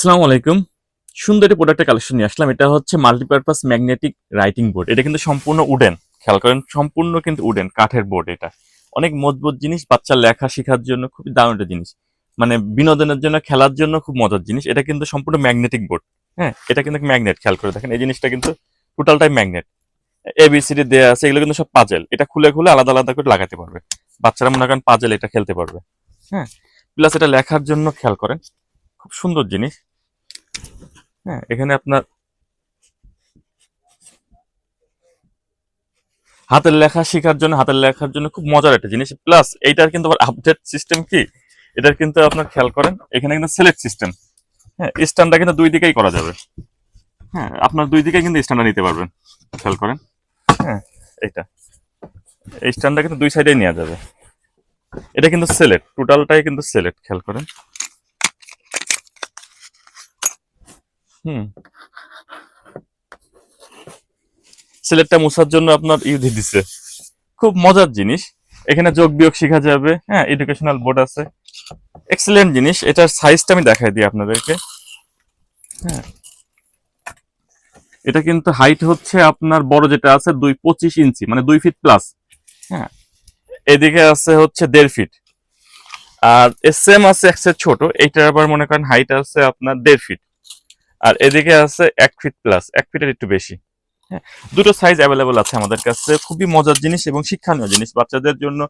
আসসালামু আলাইকুম। সুন্দর একটি প্রোডাক্টের কালেকশন নিয়ে আসলাম। এটা হচ্ছে মাল্টিপারপাস ম্যাগনেটিক রাইটিং বোর্ড। এটা কিন্তু সম্পূর্ণ উডেন। খেয়াল করেন সম্পূর্ণ কিন্তু উডেন, কাঠের বোর্ড এটা। অনেক মজবুত জিনিস, বাচ্চার লেখা শেখার জন্য খুবই দারুণ একটা জিনিস। মানে বিনোদনের জন্য, খেলার জন্য খুব মজার জিনিস। এটা কিন্তু সম্পূর্ণ ম্যাগনেটিক বোর্ড। হ্যাঁ? এটা কিন্তু ম্যাগনেট, খেয়াল করে দেখেন। এই জিনিসটা কিন্তু টোটালটাই ম্যাগনেট। ABCD দেয়া আছে, এগুলো কিন্তু সব পাজেল। এটা খুলে খুলে আলাদা আলাদা করে লাগাতে পারবে। বাচ্চারা মনে করেন পাজেল এটা খেলতে পারবে। হ্যাঁ? প্লাস এটা লেখার জন্য খেয়াল করেন। খুব সুন্দর জিনিস। হ্যাঁ, এখানে আপনার হাতের লেখার জন্য খুব মজার একটা জিনিস। প্লাস এইটার কিন্তু আবার আপডেট সিস্টেম কি, এটার কিন্তু আপনার খেয়াল করেন এখানে কিন্তু সিলেক্ট সিস্টেম। হ্যাঁ, স্ট্যান্ডটা কিন্তু দুই দিকেই করা যাবে। হ্যাঁ, আপনার দুই দিকেই কিন্তু স্ট্যান্ডটা নিতে পারবেন। খেয়াল করেন। হ্যাঁ, এইটা এই স্ট্যান্ডটা কিন্তু দুই সাইডেই নেওয়া যাবে। এটা কিন্তু সিলেক্ট, টোটালটাই কিন্তু সিলেক্ট, খেয়াল করেন। হুম, সিলেক্টটা মোছার জন্য আপনার দিয়ে দিছে। খুব মজার জিনিস। এখানে যোগ বিয়োগ শেখা যাবে। হ্যাঁ, এডুকেশনাল বোর্ড আছে। এক্সেলেন্ট জিনিস। এটার সাইজটা আমি দেখাই দিই আপনাদেরকে। হ্যাঁ, এটা কিন্তু হাইট হচ্ছে আপনার বড় যেটা আছে 25 ইঞ্চি, মানে 2 ফিট প্লাস। হ্যাঁ, এদিকে আছে হচ্ছে 1.5 ফিট। আর সেম আছে এক্সের ছোট, এইটার আবার মনে করেন হাইট আছে আপনার 1.5 ফিট। আর এদিকে আছে 1 ফিট প্লাস, 1 ফিটের একটু বেশি। হ্যাঁ, দুটো সাইজ অ্যাভেলেবল আছে আমাদের কাছে। খুবই মজার জিনিস এবং শিক্ষণীয় জিনিস বাচ্চাদের জন্য।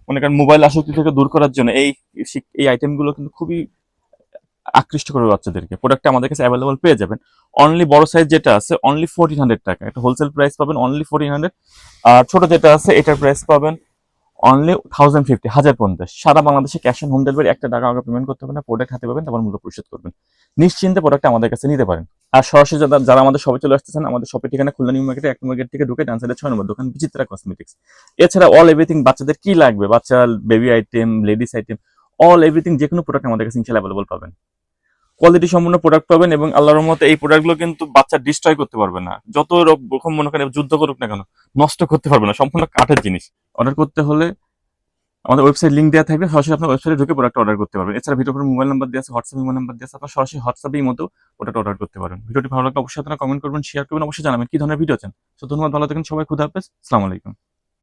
মনে করেন মোবাইল আসক্তি থেকে দূর করার জন্য এই আইটেমগুলো কিন্তু খুবই আকৃষ্ট করবে বাচ্চাদেরকে। প্রোডাক্টটা আমাদের কাছে অ্যাভেলেবল পেয়ে যাবেন। অনলি বড় সাইজ যেটা আছে অনলি 1400 টাকা, একটা হোলসেল প্রাইস পাবেন অনলি 1400। আর ছোট যেটা আছে এটার প্রাইস পাবেন অনলি 1050 সারা বাংলাদেশে ক্যাশ অন হোম ডেলিভারি। একটা টাকা আগে পেমেন্ট করতে হবে না, প্রোডাক্ট হাতে পাবেন, তারপর মূল্য পরিশোধ করবেন। নিশ্চিন্তে প্রোডাক্ট আমাদের কাছে নিতে পারেন। আর সরাসরি যারা আমাদের শপে চলে আসতেছেন, আমাদের শপের ঠিকানা খুলনা নিউ মার্কেটে 1 নম্বর গেট থেকে ঢুকে ডান সাইডে 6 নম্বর দোকান বিচিত্রা কসমেটিক্স। এছাড়া অল এভরিথিং বাচ্চাদের কি লাগবে, বাচ্চার baby item, ladies item, all everything যে কোনো প্রোডাক্ট আমাদের কাছে ইনশাআল্লাহ অ্যাভেলেবল পাবেন। কোয়ালিটি সম্পূর্ণ প্রোডাক্ট পাবেন এবং আল্লাহর রহমতে এই প্রোডাক্টগুলো কিন্তু বাচ্চা ডিস্ট্রয় করতে পারবে না। যত রকম মনে করেন যুদ্ধ করুক না কেন, নষ্ট করতে পারবে না। সম্পূর্ণ কাঠের জিনিস। অর্ডার করতে হলে আমাদের ওয়েবসাইট লিংক দেওয়া থাকবে, সরাসরি আপনার ওয়েবসাইটে ঢুকে প্রোডাক্ট অর্ডার করতে পারবেন। এছাড়া ভিডিওর উপর মোবাইল নাম্বার দেওয়া আছে, হোয়াটসঅ্যাপ ইমো নাম্বার দেওয়া আছে, আপনার সরাসরি হোয়াটসঅ্যাপের মতো প্রোডাক্ট অর্ডার করতে পারেন। ভিডিওটি ভালো লাগলে অবশ্যই আপনারা কমেন্ট করবেন, শেয়ার করবেন, অবশ্যই জানাবেন কি ধরনের ভিডিও চান। তো ধন্যবাদ, ভালো থাকেন সবাই, খুদা হাফেজ, আসসালামু আলাইকুম।